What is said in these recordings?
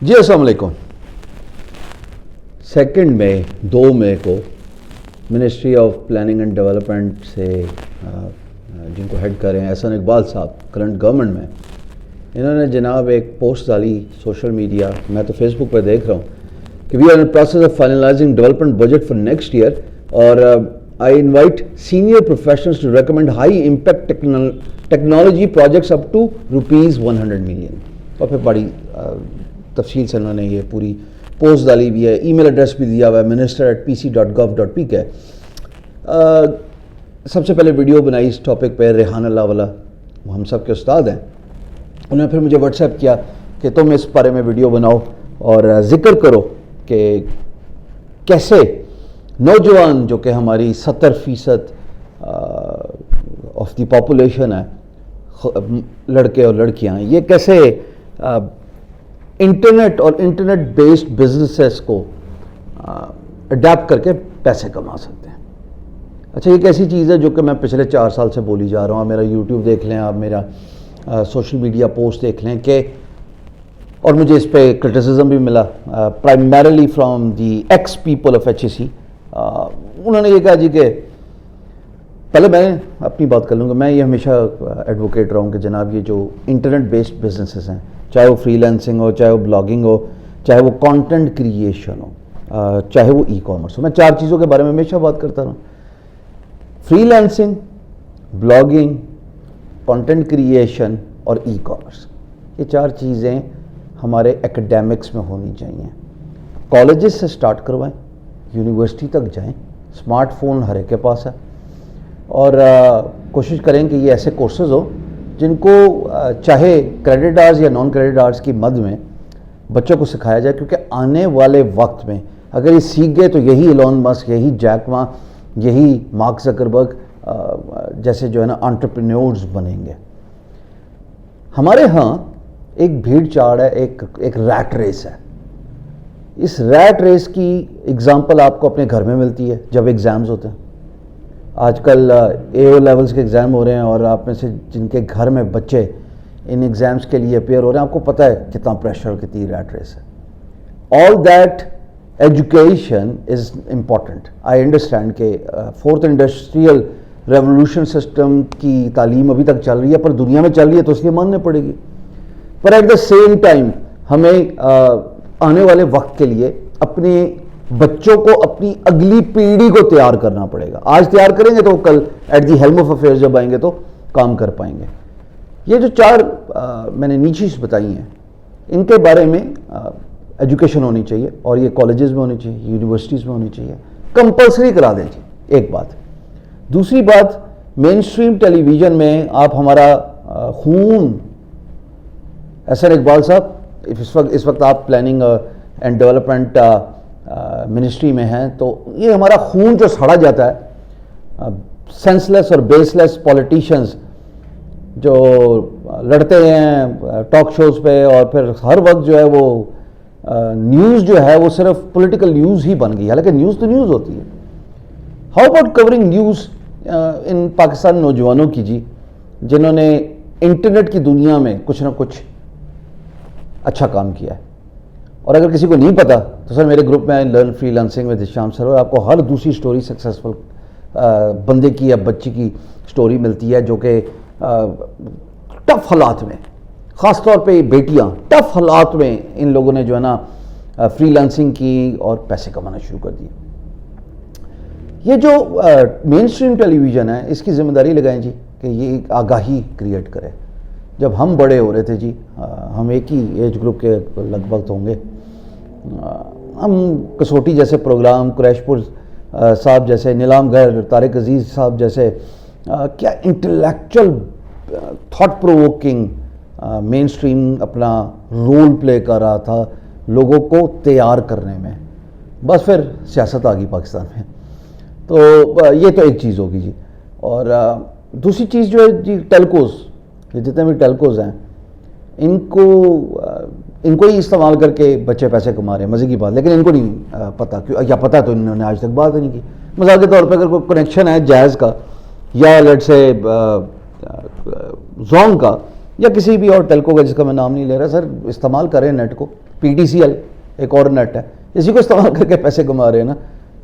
جی السلام علیکم. 2 مئی 2 مئی کو ministry of planning and development سے جن کو ہیڈ کر رہے ہیں احسان اقبال صاحب کرنٹ گورنمنٹ میں، انہوں نے جناب ایک پوسٹ ڈالی سوشل میڈیا، میں تو فیس بک پہ دیکھ رہا ہوں کہ we are in process of finalizing development budget for next year اور I invite senior professionals to recommend high impact technology projects up to ₹100 million. اور پھر بڑی تفصیل سے انہوں نے یہ پوری پوسٹ ڈالی ہوئی ہے، ای میل ایڈریس بھی دیا ہوا ہے minister@pc.gov.pk. سب سے پہلے ویڈیو بنائی اس ٹاپک پہ ریحان اللہ والا، وہ ہم سب کے استاد ہیں. انہوں نے پھر مجھے واٹس ایپ کیا کہ تم اس بارے میں ویڈیو بناؤ اور ذکر کرو کہ کیسے نوجوان جو کہ ہماری 70% آف دی پاپولیشن ہے، لڑکے اور لڑکیاں، یہ کیسے انٹرنیٹ اور انٹرنیٹ بیسڈ بزنسز کو اڈیپٹ کر کے پیسے کما سکتے ہیں. اچھا، یہ ایک ایسی چیز ہے جو کہ میں پچھلے 4 سال سے بولی جا رہا ہوں. آپ میرا یوٹیوب دیکھ لیں، آپ میرا سوشل میڈیا پوسٹ دیکھ لیں کہ، اور مجھے اس پہ کرٹیسزم بھی ملا primarily from the x people of HEC. انہوں نے یہ کہا جی کہ پہلے میں اپنی بات کر لوں گا. میں یہ ہمیشہ ایڈوکیٹ رہا ہوں کہ جناب یہ جو انٹرنیٹ بیسڈ بزنسز ہیں، چاہے وہ فری لینسنگ ہو، چاہے وہ بلاگنگ ہو، چاہے وہ کانٹینٹ کریشن ہو، چاہے وہ ای کامرس ہو، میں 4 چیزوں کے بارے میں ہمیشہ بات کرتا رہا ہوں. Free lancing, blogging, content creation اور ای کامرس، یہ 4 چیزیں ہمارے ایکیڈیمکس میں ہونی چاہیے. کالجز سے سٹارٹ کروائیں، یونیورسٹی تک جائیں. اسمارٹ فون ہر ایک کے پاس ہے، اور کوشش کریں کہ یہ ایسے کورسز ہو جن کو چاہے کریڈٹ آرز یا نان کریڈٹ آرز کی مد میں بچوں کو سکھایا جائے، کیونکہ آنے والے وقت میں اگر یہ سیکھ گئے تو یہی ایلون مسک، یہی جیک ما، یہی مارک زکربرگ جیسے جو ہے نا انٹرپرینیورز بنیں گے. ہمارے ہاں ایک بھیڑ چاڑ ہے، ایک ریٹ ریس ہے. اس ریٹ ریس کی اگزامپل آپ کو اپنے گھر میں ملتی ہے جب ایگزامز ہوتے ہیں. آج کل AO لیولز کے ایگزام ہو رہے ہیں، اور آپ میں سے جن کے گھر میں بچے ان ایگزامز کے لیے اپیئر ہو رہے ہیں، آپ کو پتہ ہے کتنا پریشر، کتنی ریٹ ریس ہے. All that education is important. I understand کہ 4th انڈسٹریل ریولوشن سسٹم کی تعلیم ابھی تک چل رہی ہے، پر دنیا میں چل رہی ہے تو اس لیے ماننے پڑے گی. پر ایٹ دا سیم ٹائم ہمیں آنے والے وقت کے لیے اپنے بچوں کو، اپنی اگلی پیڑھی کو تیار کرنا پڑے گا. آج تیار کریں گے تو کل at the helm of affairs جب آئیں گے تو کام کر پائیں گے. یہ جو 4 میں نے نیچیز بتائی ہیں، ان کے بارے میں ایجوکیشن ہونی چاہیے، اور یہ کالجز میں ہونی چاہیے، یونیورسٹیز میں ہونی چاہیے. کمپلسری کرا دیں جی، ایک بات. دوسری بات، مین اسٹریم ٹیلی ویژن میں آپ ہمارا خون، احسان اقبال صاحب اس وقت آپ پلاننگ اینڈ ڈیولپمنٹ منسٹری میں ہیں، تو یہ ہمارا خون جو سڑا جاتا ہے، سینس لیس اور بیس لیس پولیٹیشینز جو لڑتے ہیں ٹاک شوز پہ، اور پھر ہر وقت جو ہے وہ نیوز جو ہے وہ صرف پولیٹیکل نیوز ہی بن گئی. حالانکہ نیوز تو نیوز ہوتی ہے. ہاؤ اباؤٹ کورنگ نیوز ان پاکستان نوجوانوں کی جی، جنہوں نے انٹرنیٹ کی دنیا میں کچھ نہ کچھ اچھا کام کیا ہے. اور اگر کسی کو نہیں پتا تو سر میرے گروپ میں لرن فری لانسنگ ود ہشام سر، اور آپ کو ہر دوسری سٹوری سکسیسفل بندے کی یا بچی کی سٹوری ملتی ہے جو کہ ٹف حالات میں، خاص طور پہ بیٹیاں، ٹف حالات میں ان لوگوں نے جو ہے نا فری لانسنگ کی اور پیسے کمانا شروع کر دیے. یہ جو مین اسٹریم ٹیلی ویژن ہے، اس کی ذمہ داری لگائیں جی کہ یہ ایک آگاہی کریٹ کرے. جب ہم بڑے ہو رہے تھے جی، ہم ایک ہی ایج گروپ کے لگ بھگ ہوں گے، ہم کسوٹی جیسے پروگرام، قریش پور صاحب جیسے، نیلام گھر، طارق عزیز صاحب جیسے، کیا انٹلیکچوئل تھاٹ پرووکنگ مین اسٹریم اپنا رول پلے کر رہا تھا لوگوں کو تیار کرنے میں. بس پھر سیاست آ گئی پاکستان میں. تو یہ تو ایک چیز ہوگی جی. اور دوسری چیز جو ہے جی، ٹیلکوز، یہ جتنے بھی ٹیلکوز ہیں، ان کو ہی استعمال کر کے بچے پیسے کما رہے ہیں. مزے کی بات، لیکن ان کو نہیں پتہ، یا پتہ تو انہوں نے آج تک بات ہی نہیں کی. مثال کے طور پہ اگر کوئی کنیکشن ہے جائز کا، یا لیٹ سے زونگ کا، یا کسی بھی اور ٹیلکو کا جس کا میں نام نہیں لے رہا، سر استعمال کریں نیٹ کو، PTCL ایک اور نیٹ ہے, اسی کو استعمال کر کے پیسے کما رہے ہیں نا,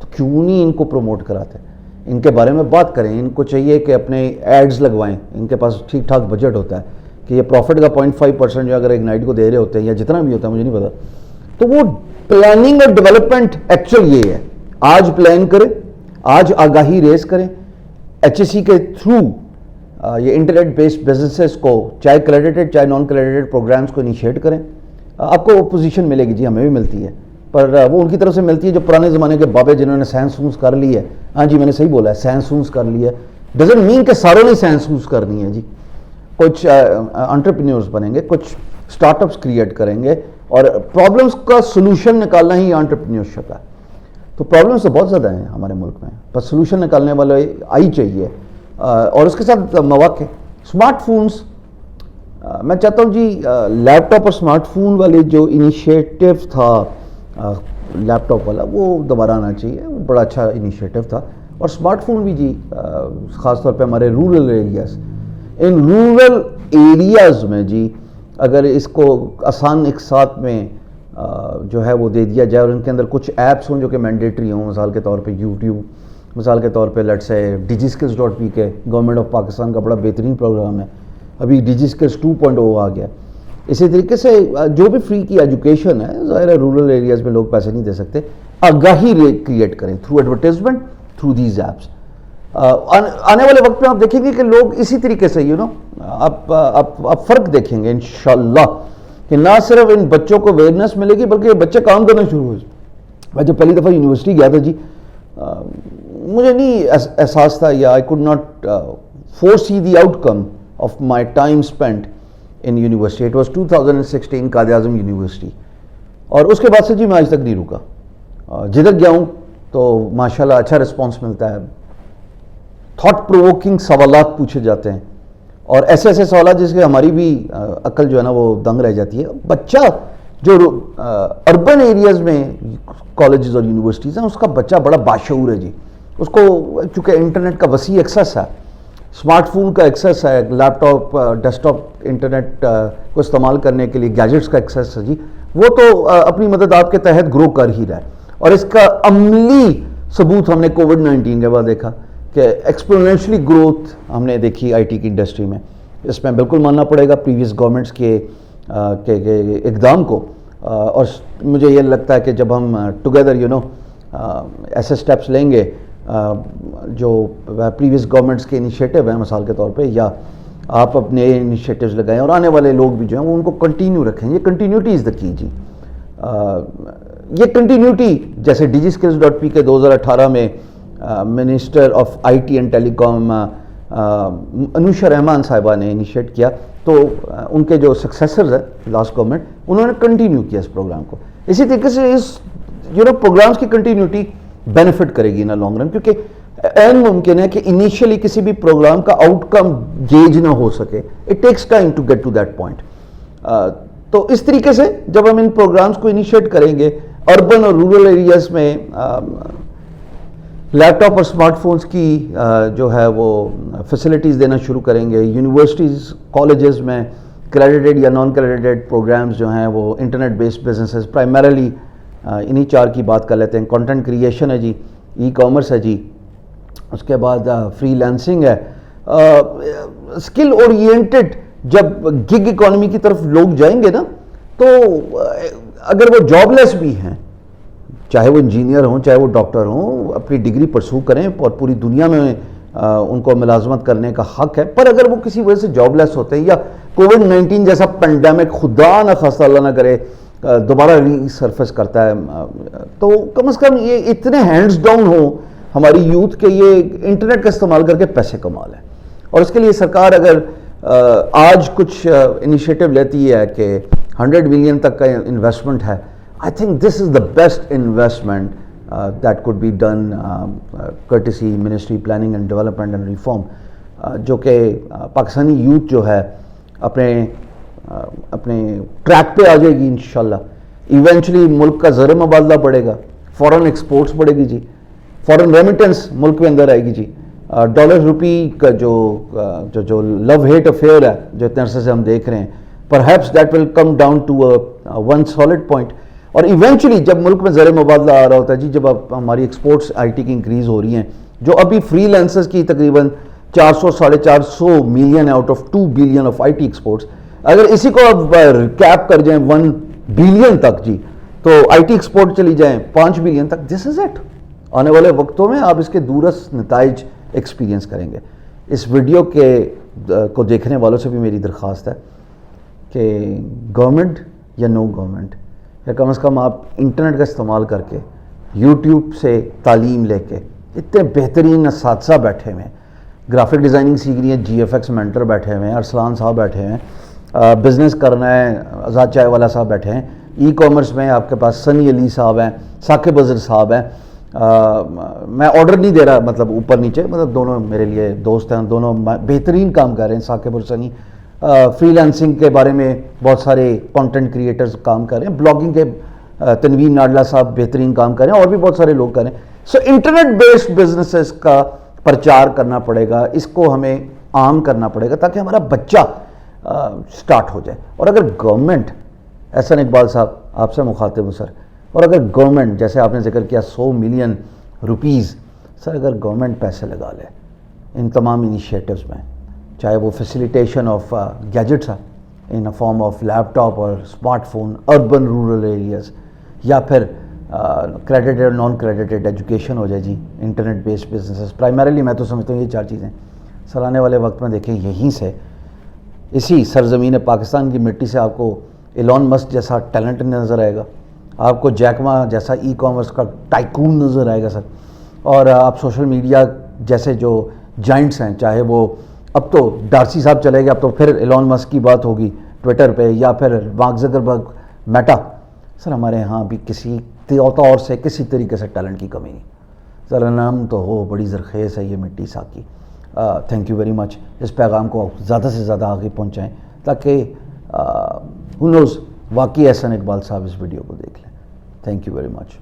تو کیوں نہیں ان کو پروموٹ کراتے, ان کے بارے میں بات کریں. ان کو چاہیے کہ اپنے ایڈز لگوائیں, ان کے پاس ٹھیک ٹھاک بجٹ ہوتا ہے کہ یہ پروفٹ کا 0.5% جو اگر اگنائٹ کو دے رہے ہوتے ہیں یا جتنا بھی ہوتا ہے مجھے نہیں پتا, تو وہ پلاننگ اور ڈیولپمنٹ ایکچوئل یہ ہے, آج پلان کریں, آج آگاہی ریز کریں, HSC کے تھرو یہ انٹرنیٹ بیسڈ بزنسز کو چاہے کریڈیٹڈ چاہے نان کریڈیٹڈ پروگرامز کو انیشیٹ کریں. آپ کو پوزیشن ملے گی, جی ہمیں بھی ملتی ہے, پر وہ ان کی طرف سے ملتی ہے جو پرانے زمانے کے بابے جنہوں نے سائنس سونس کر لی ہے. ہاں جی میں نے صحیح بولا ہے, سائنس سونس کر لی ہے, ڈزنٹ مین کہ ساروں نے سائنس سونس کرنی ہے. جی کچھ انٹرپرینیورز بنیں گے, کچھ اسٹارٹ اپس کریٹ کریں گے, اور پرابلمس کا سلوشن نکالنا ہی انٹرپرینیورشپ ہے. تو پرابلمس تو بہت زیادہ ہیں ہمارے ملک میں, بس سلوشن نکالنے والے آئی چاہیے, اور اس کے ساتھ مواقع. اسمارٹ فونس, میں چاہتا ہوں جی لیپ ٹاپ اور اسمارٹ فون والے جو انیشیٹو تھا لیپ ٹاپ والا, وہ دوبارہ آنا چاہیے, وہ بڑا اچھا انیشیٹو تھا. اور اسمارٹ فون بھی جی خاص طور پہ ہمارے rural areas, in rural areas میں جی اگر اس کو آسان ایک ساتھ میں جو ہے وہ دے دیا جائے, اور ان کے اندر کچھ ایپس ہوں جو کہ مینڈیٹری ہوں, مثال کے طور پہ یوٹیوب, مثال کے طور پہ let's say DigiSkills.pk government of Pakistan کا بڑا بہترین پروگرام ہے, ابھی DigiSkills 2.0 آ گیا. اسی طریقے سے جو بھی فری کی ایجوکیشن ہے, ظاہر ہے رورل ایریاز میں لوگ پیسے نہیں دے سکتے, آگاہی کریٹ کریں through advertisement, through these apps. آنے والے وقت میں آپ دیکھیں گے کہ لوگ اسی طریقے سے آپ فرق دیکھیں گے انشاءاللہ, کہ نہ صرف ان بچوں کو اویئرنیس ملے گی بلکہ بچے کام کرنا شروع ہو جائے. میں جب پہلی دفعہ یونیورسٹی گیا تھا جی, مجھے نہیں احساس تھا, یا I could not foresee the outcome of my time spend in university. It was 2016 Quaid Azam university, اور اس کے بعد سے جی میں آج تک نہیں رکا. جدھر گیا ہوں تو ماشاءاللہ اچھا رسپانس ملتا ہے, تھاٹ پرووکنگ سوالات پوچھے جاتے ہیں, اور ایسے ایسے سوالات جس کے ہماری بھی عقل جو ہے نا وہ دنگ رہ جاتی ہے. بچہ جو اربن ایریاز میں کالجز اور یونیورسٹیز ہیں, اس کا بچہ بڑا باشعور ہے جی. اس کو چونکہ انٹرنیٹ کا وسیع ایکسیس ہے, اسمارٹ فون کا ایکسیس ہے, لیپ ٹاپ ڈیسک ٹاپ انٹرنیٹ کو استعمال کرنے کے لیے گیجٹس کا ایکسیس ہے جی, وہ تو اپنی مدد آپ کے تحت گرو کر ہی رہا ہے. اور اس کا عملی ثبوت ہم نے کووڈ-19 کے بعد دیکھا کہ ایکسپونینشلی گروتھ ہم نے دیکھی آئی ٹی کی انڈسٹری میں. اس میں بالکل ماننا پڑے گا پریویس گورنمنٹس کے اقدام کو, اور مجھے یہ لگتا ہے کہ جب ہم ٹوگیدر ایسے اسٹیپس لیں گے جو پریویس گورنمنٹس کے انیشیٹو ہیں مثال کے طور پہ, یا آپ اپنے انیشیٹوز لگائیں, اور آنے والے لوگ بھی جو ہیں وہ ان کو کنٹینیو رکھیں. یہ کنٹینیوٹی از دا کی جی. یہ کنٹینیوٹی جیسے DigiSkills.pk 2018 میں منسٹر آف IT اینڈ ٹیلی کام انوشا رحمان صاحبہ نے انیشیٹ کیا, تو ان کے جو سکسیسرز ہیں لاسٹ گورنمنٹ, انہوں نے کنٹینیو کیا اس پروگرام کو. اسی طریقے سے اس پروگرامز کی کنٹینیوٹی بینیفٹ کرے گی نا لانگ رن, کیونکہ این ممکن ہے کہ انیشیلی کسی بھی پروگرام کا آؤٹ کم گیج نہ ہو سکے. It takes time to get to that point. تو اس طریقے سے جب ہم ان پروگرامز کو انیشیٹ کریں گے, اربن اور رورل ایریاز میں لیپ ٹاپ اور اسمارٹ فونز کی جو ہے وہ فیسلٹیز دینا شروع کریں گے, یونیورسٹیز کالجز میں کریڈیٹڈ یا نان کریڈیٹڈ پروگرامز جو ہیں وہ انٹرنیٹ بیسڈ بزنسز, پرائمرلی انہی چار کی بات کر لیتے ہیں. کنٹینٹ کریشن ہے جی, ای کامرس ہے جی, اس کے بعد فری لانسنگ ہے, اسکل اورینٹڈ. جب گگ اکانومی کی طرف لوگ جائیں گے نا, تو اگر وہ جاب لیس بھی ہیں, چاہے وہ انجینئر ہوں چاہے وہ ڈاکٹر ہوں, اپنی ڈگری پرسو کریں اور پوری دنیا میں ان کو ملازمت کرنے کا حق ہے. پر اگر وہ کسی وجہ سے جاب لیس ہوتے ہیں, یا کووڈ-19 جیسا پینڈیمک خدا نہ خواستہ اللہ نہ کرے دوبارہ ری سرفیس کرتا ہے, تو کم از کم یہ اتنے ہینڈز ڈاؤن ہوں ہماری یوتھ کے یہ انٹرنیٹ کا استعمال کر کے پیسے کما لیں. اور اس کے لیے سرکار اگر آج کچھ انیشیٹو لیتی ہے کہ 100 ملین تک کا انویسٹمنٹ ہے, I think this is the best investment that could be done courtesy Ministry Planning and Development and Reform, جو کہ پاکستانی یوتھ جو ہے اپنے ٹریک پہ آ جائے گی انشاءاللہ. ایونچولی ملک کا زر مبادلہ بڑھے گا, فورن ایکسپورٹس بڑھے گی جی, فورن ریمیٹنس ملک میں اندر آئے گی جی. ڈالر روپی کا جو لو ہیٹ افیئر ہے جو اتنے عرصے سے ہم دیکھ رہے ہیں, perhaps that will come down to one solid point. اور ایونچولی جب ملک میں زر مبادلہ آ رہا ہوتا ہے جی, جب اب ہماری ایکسپورٹس آئی ٹی کی انکریز ہو رہی ہیں, جو ابھی فری لینسرز کی تقریباً 400-450 ملین ہے out of 2 billion of I T exports, اگر اسی کو اب کیپ کر جائیں 1 بلین تک جی, تو آئی ٹی ایکسپورٹ چلی جائیں 5 بلین تک, دس از اٹ. آنے والے وقتوں میں آپ اس کے دورس نتائج ایکسپیرینس کریں گے. اس ویڈیو کو دیکھنے والوں سے بھی میری درخواست ہے کہ گورنمنٹ یا نو گورنمنٹ, یا کم از کم آپ انٹرنیٹ کا استعمال کر کے یوٹیوب سے تعلیم لے کے, اتنے بہترین اساتذہ بیٹھے ہوئے ہیں, گرافک ڈیزائننگ سیکھ رہی ہیں, جی ایف ایکس مینٹر بیٹھے ہوئے ہیں, ارسلان صاحب بیٹھے ہیں, بزنس کرنا ہے آزاد چائے والا صاحب بیٹھے ہیں, ای کامرس میں آپ کے پاس سنی علی صاحب ہیں, ثاقب اظہر صاحب ہیں. میں آرڈر نہیں دے رہا, مطلب اوپر نیچے, مطلب دونوں میرے لیے دوست ہیں, دونوں بہترین کام کر رہے ہیں. ثاقب اور سنی فری لانسنگ کے بارے میں بہت سارے کانٹینٹ کریٹرز کام کر رہے ہیں, بلاگنگ کے تنوین ناڈلا صاحب بہترین کام کر رہے ہیں, اور بھی بہت سارے لوگ کر رہے ہیں. سو انٹرنیٹ بیسڈ بزنسز کا پرچار کرنا پڑے گا, اس کو ہمیں عام کرنا پڑے گا تاکہ ہمارا بچہ سٹارٹ ہو جائے. اور اگر گورنمنٹ, احسن اقبال صاحب آپ سے مخاطب ہوں سر, اور اگر گورنمنٹ, جیسے آپ نے ذکر کیا 100 ملین روپیز, سر اگر گورنمنٹ پیسے لگا لے ان تمام انیشیٹوز میں, چاہے وہ facilitation of gadgets in form of laptop اور smartphone urban rural areas, یا پھر کریڈٹڈ اور نان کریڈٹڈ ایجوکیشن ہو جائے جی, انٹرنیٹ بیسڈ بزنسز, پرائمریلی میں تو سمجھتا ہوں یہ 4 چیزیں. سر آنے والے وقت میں دیکھیں یہیں سے, اسی سرزمین پاکستان کی مٹی سے آپ کو ایلون مسک جیسا ٹیلنٹ نظر آئے گا, آپ کو جیک ما جیسا ای کامرس کا ٹائکون نظر آئے گا سر, اور آپ سوشل میڈیا جیسے جو جائنٹس ہیں, چاہے وہ اب تو ڈارسی صاحب چلے گئے, اب تو پھر ایلون مسک کی بات ہوگی ٹویٹر پہ, یا پھر مارک زکربرگ میٹا. سر ہمارے یہاں بھی کسی طور سے کسی طریقے سے ٹیلنٹ کی کمی نہیں. سر نام تو ہو, بڑی زرخیز ہے یہ مٹی ساکی. Thank you very much. اس پیغام کو زیادہ سے زیادہ آگے پہنچائیں تاکہ ہو نوز واقعی احسن اقبال صاحب اس ویڈیو کو دیکھ لیں. Thank you very much.